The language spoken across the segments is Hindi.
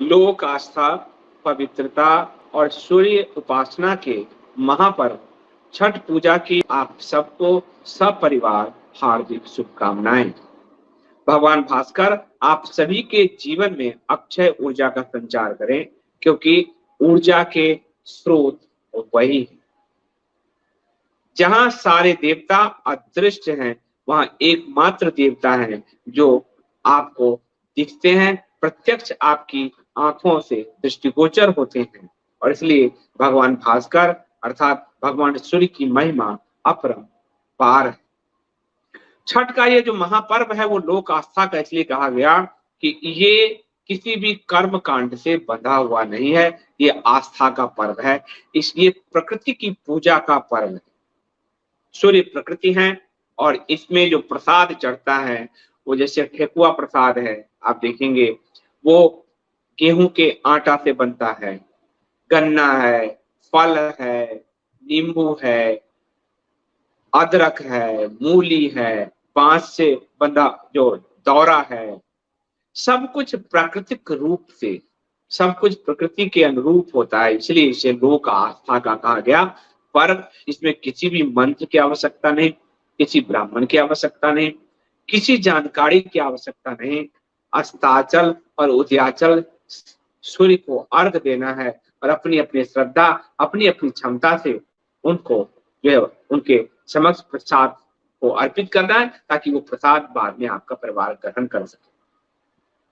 लोक आस्था, पवित्रता और सूर्य उपासना के महापर्व छठ पूजा की आप सबको सपरिवार हार्दिक शुभकामनाएं। भगवान भास्कर आप सभी के जीवन में अक्षय ऊर्जा का संचार करें, क्योंकि ऊर्जा के स्रोत वही है। जहां सारे देवता अदृश्य हैं, वहां एकमात्र देवता है जो आपको दिखते हैं, प्रत्यक्ष आपकी आंखों से दृष्टिगोचर होते हैं। और इसलिए भगवान भास्कर अर्थात भगवान सूर्य की महिमा अपरंपार है। छठ का ये जो महापर्व है वो लोक आस्था का इसलिए कहा गया कि ये किसी भी कर्म कांड से बंधा हुआ नहीं है, ये आस्था का पर्व है। इसलिए प्रकृति की पूजा का पर्व है। सूर्य प्रकृति है और इसमें जो प्रसाद चढ़ता है वो जैसे ठेकुआ प्रसाद है, आप देखेंगे वो गेहूं के आटा से बनता है, गन्ना है, फल है, नींबू है, अदरक है, मूली है, बांस से बंधा जो दौरा है, सब कुछ प्राकृतिक रूप से, सब कुछ प्रकृति के अनुरूप होता है। इसलिए इसे लोक आस्था का कहा गया पर्व। इसमें किसी भी मंत्र की आवश्यकता नहीं, किसी ब्राह्मण की आवश्यकता नहीं, किसी जानकारी की आवश्यकता नहीं। अस्ताचल और उदयाचल सूर्य को अर्घ देना है और अपनी अपनी श्रद्धा, अपनी अपनी क्षमता से उनको जो है उनके समक्ष प्रसाद को अर्पित करना है, ताकि वो प्रसाद बाद में आपका परिवार ग्रहण कर सके।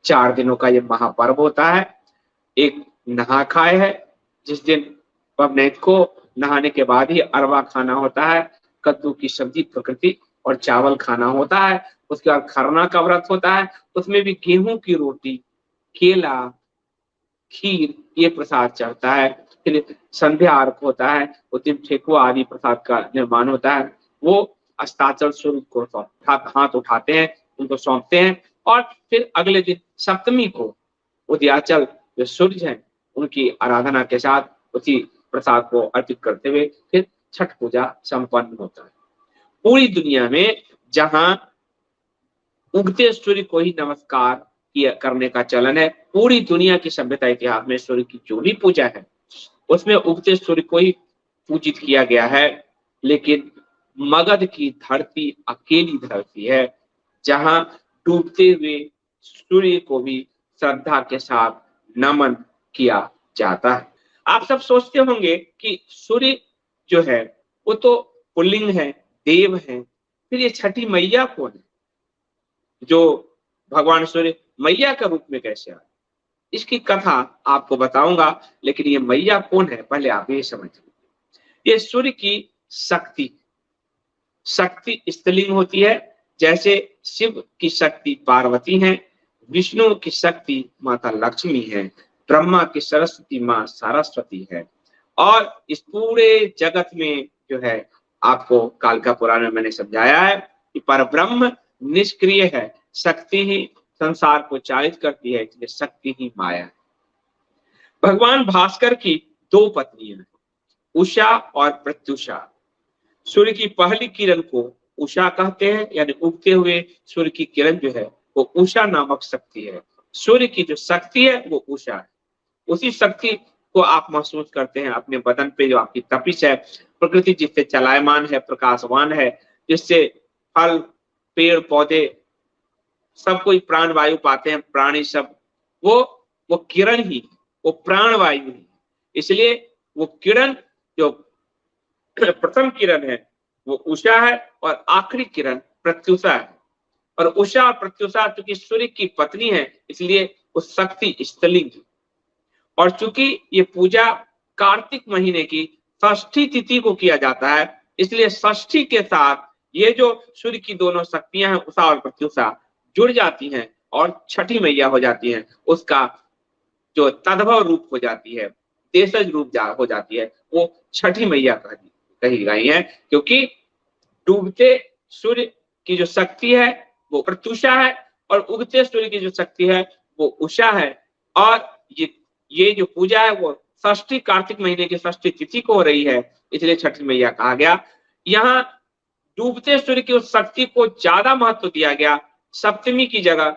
4 दिनों का ये महापर्व होता है। एक नहा खाए है, जिस दिन पबनैत को नहाने के बाद ही अरवा खाना होता है, कद्दू की सब्जी प्रकृति और चावल खाना होता है। उसके बाद खरना का व्रत होता है, उसमें भी गेहूं की रोटी, केला, खीर ये प्रसाद चढ़ता है। फिर संध्या अर्घ होता है, उस दिन ठेकुआ आदि प्रसाद का निर्माण होता है। वो अस्ताचल सूर्य को हाथ उठाते हैं, उनको सौंपते हैं और फिर अगले दिन सप्तमी को उदयाचल जो सूर्य हैं उनकी आराधना के साथ उसी प्रसाद को अर्पित करते हुए फिर छठ पूजा संपन्न होता है। पूरी दुनिया में जहां उगते सूर्य को ही नमस्कार किया करने का चलन है, पूरी दुनिया की सभ्यता इतिहास में सूर्य की जो भी पूजा है उसमें उगते सूर्य को ही पूजित किया गया है। लेकिन मगध की धरती अकेली धरती है जहां डूबते हुए सूर्य को भी श्रद्धा के साथ नमन किया जाता है। आप सब सोचते होंगे कि सूर्य जो है वो तो पुल्लिंग है, देव है, फिर ये छठी मैया कौन है जो भगवान सूर्य मैया के रूप में कैसे आए? इसकी कथा आपको बताऊंगा, लेकिन ये मैया कौन है पहले आप ये समझ लीजिए। ये सूर्य की शक्ति, शक्ति स्त्रीलिंग होती है। जैसे शिव की शक्ति पार्वती है, विष्णु की शक्ति माता लक्ष्मी है, ब्रह्मा की सरस्वती माँ सरस्वती है। और इस पूरे जगत में जो है आपको कालिका पुराण में मैंने समझाया है कि परब्रह्म निष्क्रिय है, शक्ति ही संसार को चालित करती है, इसलिए शक्ति ही माया है। भगवान भास्कर की 2 पत्नियां, उषा और प्रत्युषा। सूर्य की पहली किरण को उषा कहते हैं, यानी उगते हुए सूर्य की किरण जो है वो उषा नामक शक्ति है। सूर्य की जो शक्ति है वो उषा है। उसी शक्ति को आप महसूस करते हैं अपने बदन पे, जो आपकी तपिश है, प्रकृति जिससे चलायमान है, प्रकाशवान है, जिससे फल, पेड़ पौधे सब कोई प्राण वायु पाते हैं, प्राणी सब, वो किरण ही, वो प्राण वायु ही। इसलिए वो किरण जो प्रथम किरण है वो उषा है और आखिरी किरण प्रत्युषा है। और उषा और प्रत्युषा चूंकि सूर्य की पत्नी है इसलिए उस शक्ति स्त्रीलिंग है। और चूंकि ये पूजा कार्तिक महीने की षष्ठी तिथि को किया जाता है, इसलिए षष्ठी के साथ ये जो सूर्य की दोनों शक्तियां हैं उषा और प्रत्युषा जुड़ जाती हैं और छठी मैया हो जाती हैं। उसका जो तद्भव रूप हो जाती है, देशज रूप हो जाती है, वो छठी मैया कही गई है। क्योंकि डूबते सूर्य की जो शक्ति है वो प्रत्युषा है और उगते सूर्य की जो शक्ति है वो उषा है। और ये जो पूजा है वो षष्ठी, कार्तिक महीने की षष्ठी तिथि को हो रही है, इसलिए छठी मैया कहा गया। यहाँ डूबते सूर्य की उस शक्ति को ज्यादा महत्व दिया गया। सप्तमी की जगह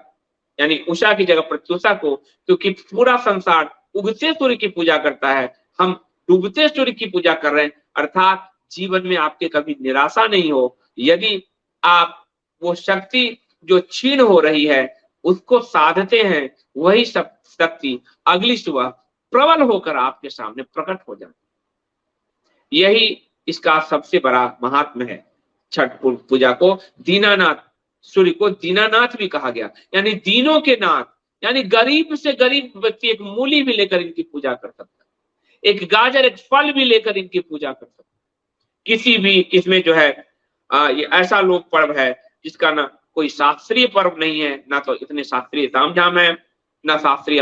यानी उषा की जगह प्रत्युषा को, क्योंकि पूरा संसार उगते सूर्य की पूजा करता है, हम डूबते सूर्य की पूजा कर रहे हैं। अर्थात जीवन में आपके कभी निराशा नहीं हो। यदि आप वो शक्ति जो क्षीण हो रही है उसको साधते हैं, वही सब शक्ति अगली सुबह प्रबल होकर आपके सामने प्रकट हो जाती। यही इसका सबसे बड़ा महात्म है। छठ पूजा को दीनानाथ, सूर्य को दीनानाथ भी कहा गया, यानी दीनों के नाथ, यानी गरीब से गरीब व्यक्ति एक मूली भी लेकर इनकी पूजा कर सकता है, एक गाजर एक फल भी लेकर इनकी पूजा कर सकता है। किसी भी इसमें जो है ये ऐसा लोक पर्व है जिसका ना कोई शास्त्रीय पर्व नहीं है, ना तो इतने शास्त्रीय तामझाम है, ना शास्त्रीय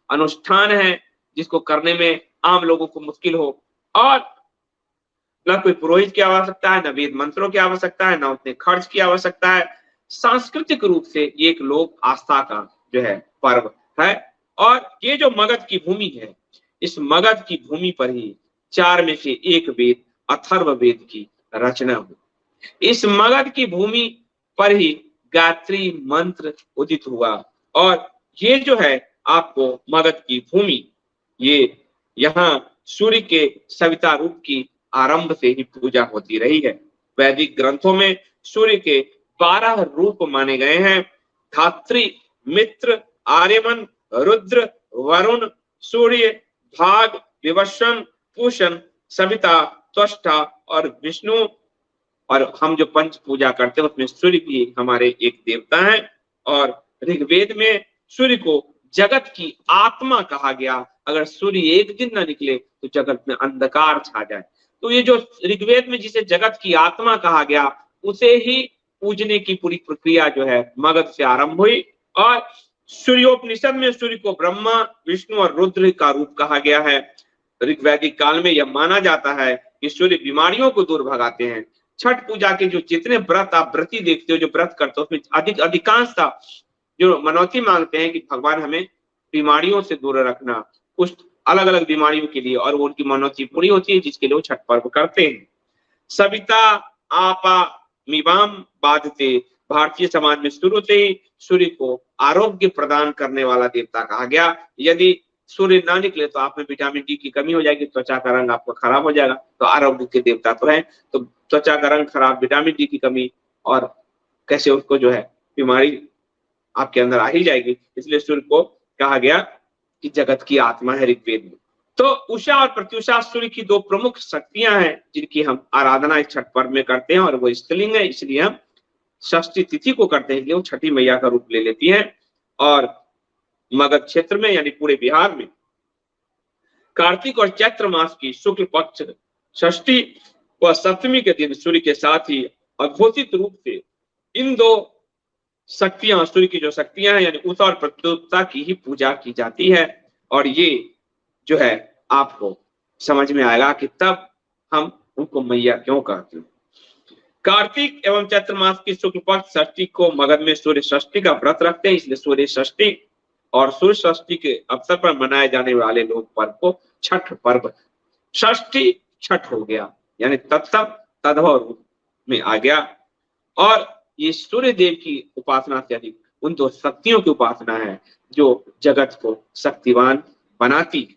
अनुष्ठान है जिसको करने में आम लोगों को मुश्किल हो, और ना कोई पुरोहित की आवश्यकता है, ना वेद मंत्रों की आवश्यकता है, ना उतने खर्च की आवश्यकता है। सांस्कृतिक रूप से ये एक लोक आस्था का जो है पर्व है। और ये जो मगध की भूमि है, इस मगध की भूमि पर ही 4 में से एक वेद अथर्ववेद की रचना हुई। इस मगध की भूमि पर ही गायत्री मंत्र उदित हुआ। और ये जो है आपको मगध की भूमि, ये यहाँ सूर्य के सविता रूप की आरंभ से ही पूजा होती रही है। वैदिक ग्रंथों में सूर्य के 12 रूप माने गए हैं। धात्री, मित्र, आर्यमन, रुद्र, वरुण, सूर्य, भाग, विवस्वन, पूषण, सविता, त्वष्टा और विष्णु। और हम जो पंच पूजा करते हैं उसमें सूर्य भी हमारे एक देवता हैं। और ऋग्वेद में सूर्य को जगत की आत्मा कहा गया। अगर सूर्य एक दिन ना निकले तो जगत में अंधकार छा जाए। तो ये जो ऋग्वेद में जिसे जगत की आत्मा कहा गया, उसे ही पूजने की पूरी प्रक्रिया जो है मगध से आरंभ हुई। और सूर्योपनिषद में सूर्य को ब्रह्मा, विष्णु और रुद्र का रूप कहा गया है। ऋग्वैदिक काल में यह माना जाता है कि सूर्य बीमारियों को दूर भगाते हैं। छठ पूजा के जो जितने व्रत आप व्रती देखते हो, जो व्रत करते हो, उसमें अधिकांशता जो मनौती मांगते हैं कि भगवान हमें बीमारियों से दूर रखना, कुछ अलग अलग बीमारियों के लिए, और वो उनकी मनौती पूरी होती है जिसके लिए वो छठ पर्व करते हैं। सविता आपा मिवाम बाधते, भारतीय समाज में शुरू से ही सूर्य को आरोग्य प्रदान करने वाला देवता कहा गया। यदि सूर्य ना निकले तो आप में विटामिन डी की कमी हो जाएगी, त्वचा का रंग आपका खराब हो जाएगा। तो आरोग्य के देवता तो है, तो त्वचा का रंग खराब, विटामिन डी की कमी, और कैसे उसको जो है बीमारी आपके अंदर आ ही जाएगी। इसलिए सूर्य को कहा गया कि जगत की आत्मा है ऋग्वेद में। तो उषा और प्रत्युषा सूर्य की दो प्रमुख शक्तियां हैं जिनकी हम आराधना इस छठ पर्व में करते हैं। और वो स्त्रीलिंग है, इसलिए हम षष्ठी तिथि को करते हैं, इसलिए वो छठी मैया का रूप ले लेती है। और मगध क्षेत्र में यानी पूरे बिहार में कार्तिक और चैत्र मास की शुक्ल पक्ष षष्ठी व सप्तमी के दिन सूर्य के साथ ही अघोषित रूप से इन दो शक्तियां, सूर्य की जो शक्तियां हैं यानी उषा और प्रत्युषा की ही पूजा की जाती है। और ये जो है आपको समझ में आएगा कि तब हम उनको मैया क्यों कहते हैं। कार्तिक एवं चैत्र मास की शुक्ल पक्ष षष्ठी को मगध में सूर्य षष्ठी का व्रत रखते हैं, इसलिए सूर्य षष्ठी और सूर्य षष्ठी के अवसर पर मनाए जाने वाले लोक पर्व को छठ पर्व, षष्ठी छठ हो गया, यानी तत्सव तद्भव रूप में आ गया। और ये सूर्य देव की उपासना से अधिक उन दो शक्तियों की उपासना है जो जगत को शक्तिवान बनाती है।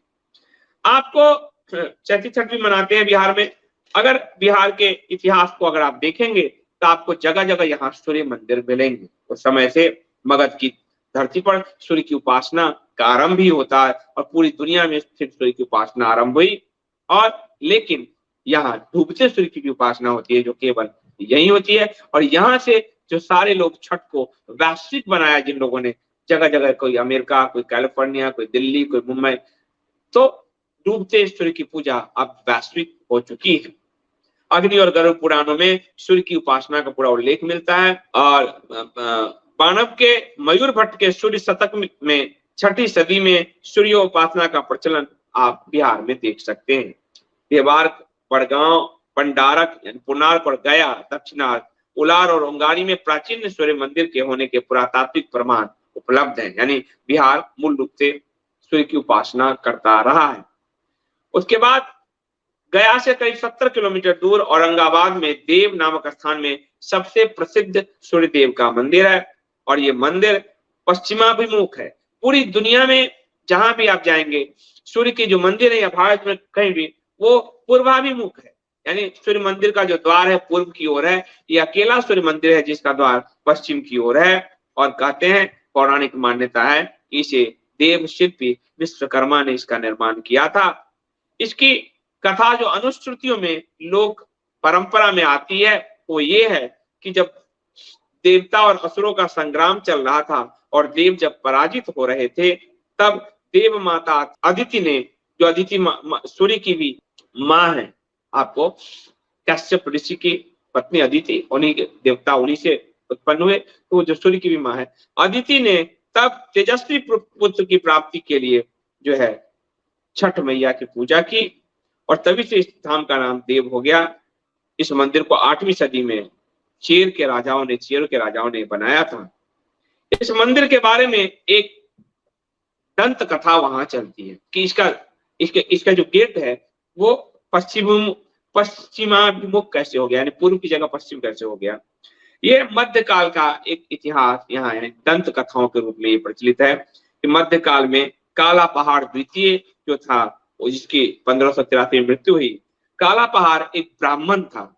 आपको चैती छठ भी मनाते हैं बिहार में। अगर बिहार के इतिहास को अगर आप देखेंगे तो आपको जगह जगह यहाँ सूर्य मंदिर मिलेंगे। उस समय से मगध की धरती पर सूर्य की उपासना का आरंभ ही होता है और पूरी दुनिया में स्थित सूर्य की उपासना आरंभ हुई। और लेकिन यहाँ डूबते सूर्य की भी उपासना होती है जो केवल यही होती है। और यहाँ से जो सारे लोग छठ को वैश्विक बनाया, जिन लोगों ने जगह जगह, कोई अमेरिका, कोई कैलिफोर्निया, कोई दिल्ली, कोई मुंबई, तो डूबते सूर्य की पूजा अब वैश्विक हो चुकी है। अग्नि और गरुड़ पुराणों में सूर्य की उपासना का पूरा उल्लेख मिलता है। और पाणव के मयूर भट्ट के सूर्य शतक में 6ठी सदी में सूर्य उपासना का प्रचलन आप बिहार में देख सकते हैं। देवार्क, बड़गांव, पंडारक यानी पुनारक और गया, दक्षिणार्क, उलार और ओंगारी में प्राचीन सूर्य मंदिर के होने के पुरातात्विक प्रमाण उपलब्ध हैं। यानी बिहार मूल रूप से सूर्य की उपासना करता रहा है। उसके बाद गया से करीब 70 किलोमीटर दूर औरंगाबाद में देव नामक स्थान में सबसे प्रसिद्ध सूर्य देव का मंदिर है। और ये मंदिर पश्चिमाभिमुख है। पूरी दुनिया में जहां भी आप जाएंगे, सूर्य के जो मंदिर है या भारत में कहीं भी, वो पूर्वाभिमुख है। यानी सूर्य मंदिर का जो द्वार है पूर्व की ओर है। ये अकेला सूर्य मंदिर है जिसका द्वार पश्चिम की ओर है। और कहते हैं, पौराणिक मान्यता है, इसे देव शिल्पी विश्वकर्मा ने इसका निर्माण किया था। इसकी कथा जो अनुश्रुतियों में लोक परंपरा में आती है वो ये है कि जब देवता और असुरों का संग्राम चल रहा था और देव जब पराजित हो रहे थे, तब देव माता अदिति ने, जो अदिति सूर्य की भी माँ है, आपको कश्यप ऋषि की पत्नी अदिति, उन्हीं के देवता उन्हीं से उत्पन्न हुए, तो जो सूर्य की भी माँ है, अदिति ने तब तेजस्वी पुत्र की प्राप्ति के लिए जो है छठ मैया की पूजा की और तभी से इस धाम का नाम देव हो गया। इस मंदिर को 8वीं सदी में चेर के राजाओं ने बनाया था। इस मंदिर के बारे में एक दंत कथा वहां चलती है कि इसका जो गेट है वो पश्चिमाभिमुख कैसे हो गया, यानी पूर्व की जगह पश्चिम कैसे हो गया। ये मध्यकाल का एक इतिहास यहाँ है, दंत कथाओं के रूप में ये प्रचलित है कि मध्यकाल में काला पहाड़ द्वितीय जो था, जिसकी 1583 में मृत्यु हुई, काला पहाड़ एक ब्राह्मण था।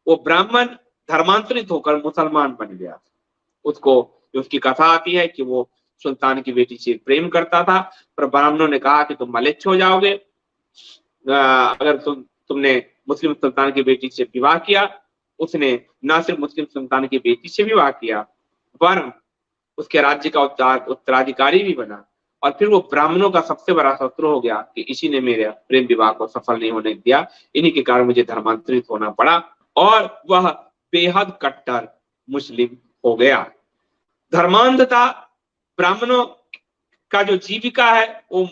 वो ब्राह्मण धर्मांतरित होकर मुसलमान बन गया। उसको जो उसकी कथा आती है कि वो सुल्तान की बेटी से प्रेम करता था, पर ब्राह्मणों ने कहा कि तुम मलेच्छ हो जाओगे अगर तुमने मुस्लिम सुल्तान की बेटी से विवाह किया। उसने न सिर्फ मुस्लिम सुल्तान की बेटी से विवाह किया, वरन उसके राज्य का उत्तराधिकारी भी बना। और फिर वो ब्राह्मणों का सबसे बड़ा शत्रु हो गया कि इसी ने मेरे प्रेम विवाह को सफल नहीं होने दिया, इन्हीं के कारण मुझे धर्मांतरित होना पड़ा। और वह बेहद कट्टर मुस्लिम हो गया। धर्मांधता, ब्राह्मणों का जो जीविका है वो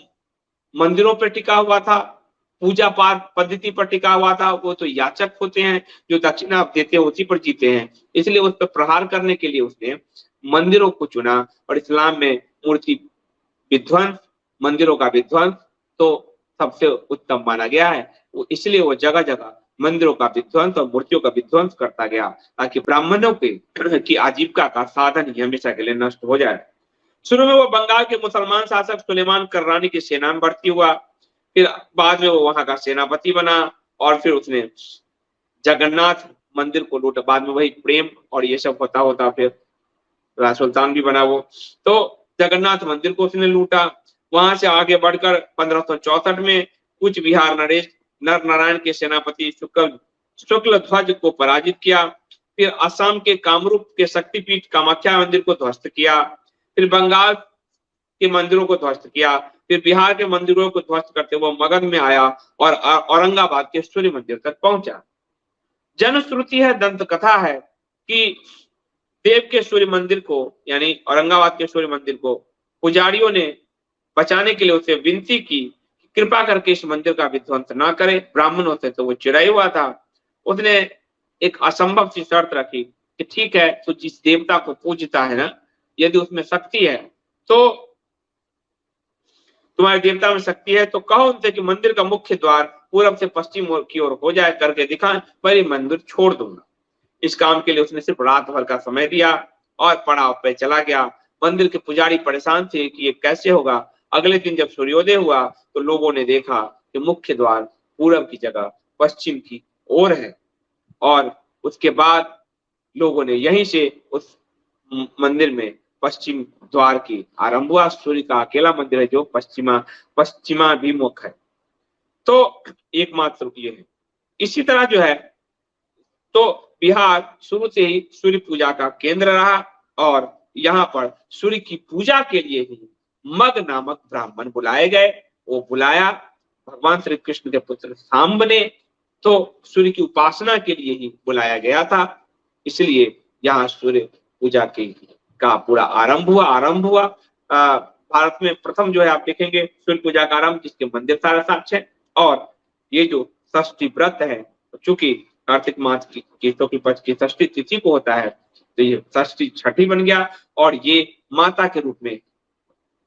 मंदिरों पर टिका हुआ था, पूजा पाठ पद्धति पर टिका हुआ था। वो तो याचक होते हैं, जो दक्षिणा देते हैं उसी पर जीते हैं। इसलिए उस पर प्रहार करने के लिए उसने मंदिरों को चुना। और इस्लाम में मूर्ति विध्वंस, मंदिरों का विध्वंस तो सबसे उत्तम माना गया है। वो इसलिए वो जगह जगह मंदिरों का विध्वंस और मूर्तियों का विध्वंस करता गया, ताकि ब्राह्मणों की आजीविका का साधन ही हमेशा के लिए नष्ट हो जाए। शुरू में वो बंगाल के मुसलमान शासक सुलेमान कर्रानी की सेना में भर्ती हुआ, फिर बाद में वो वहां का सेनापति बना और फिर उसने जगन्नाथ मंदिर को लूटा। बाद में वही प्रेम और ये सब होता होता फिर सुल्तान भी बना वो। तो जगन्नाथ मंदिर को उसने लूटा। वहां से आगे बढ़कर 1564 में कूच बिहार नर नारायण के सेनापति शुक्ल ध्वज को पराजित किया। फिर असम के कामरूप के शक्तिपीठ कामाख्या मंदिर को ध्वस्त किया। फिर बंगाल के मंदिरों को ध्वस्त किया। फिर बिहार के मंदिरों को ध्वस्त करते हुए मगध में आया और औरंगाबाद के सूर्य मंदिर तक पहुंचा। जनश्रुति है, दंत कथा है कि देव के सूर्य मंदिर को, यानी औरंगाबाद के सूर्य मंदिर को पुजारियों ने बचाने के लिए उसे विनती की, कृपा करके इस मंदिर का विध्वंस ना करे। ब्राह्मणों से तो वो चिढ़ाई हुआ था। उसने एक असंभव सी शर्त रखी कि ठीक है, तो जिस देवता को पूजता है ना, यदि उसमें शक्ति है, तो तुम्हारे देवता में शक्ति है, तो कहो उनसे कि मंदिर का मुख्य द्वार पूरब से पश्चिम की ओर हो जाए, करके दिखाएं, पर ये मंदिर छोड़ दूंगा। इस काम के लिए उसने सिर्फ रात भर का समय दिया और पड़ाव पे चला गया। मंदिर के पुजारी परेशान थे कि ये कैसे होगा। अगले दिन जब सूर्योदय हुआ तो लोगों ने देखा कि मुख्य द्वार पूरब की जगह पश्चिम की ओर है। और उसके बाद लोगों ने यहीं से उस मंदिर में पश्चिम द्वार की आरंभ हुआ। सूर्य का अकेला मंदिर है जो पश्चिमाभिमुख है। तो एकमात्र ये है। इसी तरह जो है, तो बिहार शुरू से ही सूर्य पूजा का केंद्र रहा और यहाँ पर सूर्य की पूजा के लिए ही मग नामक ब्राह्मण बुलाए गए। वो बुलाया भगवान श्री कृष्ण के पुत्र सांब ने, तो सूर्य की उपासना के लिए ही बुलाया गया था। इसलिए यहाँ सूर्य पूजा का पूरा आरंभ हुआ। भारत में प्रथम जो है आप देखेंगे सूर्य पूजा का आरंभ जिसके मंदिर सारा साक्ष्य है। और ये जो षष्ठी व्रत है, चूंकि कार्तिक मास की शुक्ल पक्ष की षष्ठी तिथि को होता है, तो ये षष्ठी छठी बन गया। और ये माता के रूप में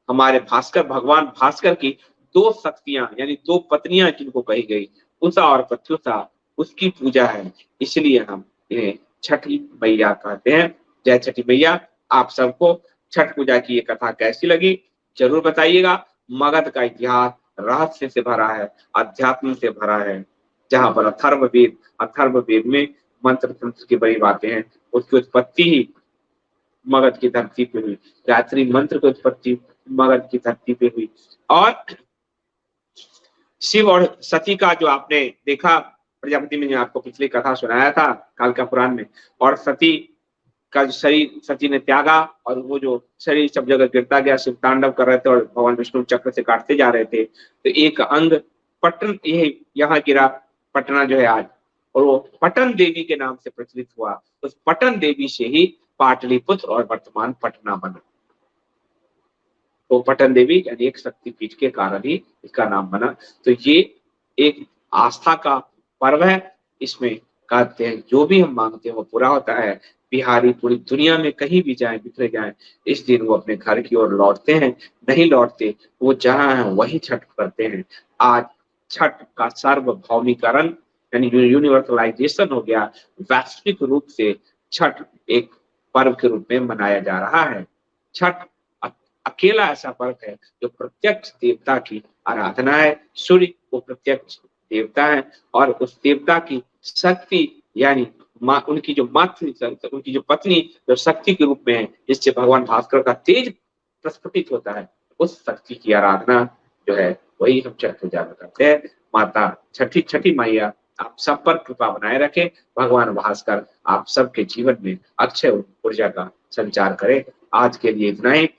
हमारे भगवान भास्कर की दो शक्तियां, यानी दो पत्नियां जिनको कही गई, उषा और प्रत्युषा, उसकी पूजा है। इसलिए हम इन्हें छठी मैया कहते हैं। जय छठी मैया। आप सबको छठ पूजा की ये कथा कैसी लगी जरूर बताइएगा। मगध का इतिहास रहस्य से भरा है, अध्यात्म से भरा है, जहां पर अथर्ववेद में मंत्र तंत्र की बड़ी बातें हैं। उसकी उत्पत्ति ही मगध की धरती पे हुई, गायत्री मंत्र की उत्पत्ति मगध की धरती पे हुई। और शिव और सती का जो आपने देखा प्रजापति में, जो आपको पिछली कथा सुनाया था कालिका पुराण में, और सती का जो शरीर सती ने त्यागा और वो जो शरीर सब जगह गिरता गया, शिव तांडव कर रहे थे और भगवान विष्णु चक्र से काटते जा रहे थे, तो एक अंग पटन ये यहाँ गिरा, पटना जो है आज, और वो पटन देवी के नाम से प्रचलित हुआ। उस पटन देवी से ही पाटलिपुत्र और वर्तमान पटना बना। तो पटन देवी यानी एक शक्तिपीठ के कारण ही इसका नाम बना। तो ये एक आस्था का पर्व है। इसमें कहते हैं जो भी हम मांगते हैं वो पूरा होता है। बिहारी पूरी दुनिया में कहीं भी जाएं, बिखरे जाएं, इस दिन वो अपने घर की ओर लौटते हैं, नहीं लौटते वो जहां है वही छठ करते हैं। आज छठ का सार्वभौमिकरण यानी यूनिवर्सलाइजेशन हो गया। वैश्विक रूप से छठ एक पर्व के रूप में मनाया जा रहा है। छठ अकेला ऐसा पर्व है जो प्रत्यक्ष देवता की आराधना है। सूर्य वो प्रत्यक्ष देवता है और उस देवता की शक्ति यानी उनकी जो उनकी जो पत्नी जो शक्ति के रूप में है, जिससे भगवान भास्कर का तेज प्रस्फुटित होता है, उस शक्ति की आराधना जो है वही हम छठ पूजा में करते हैं। माता छठी मैया आप सब पर कृपा बनाए रखे। भगवान भास्कर आप सबके जीवन में अक्षय ऊर्जा का संचार करें। आज के लिए इतना ही।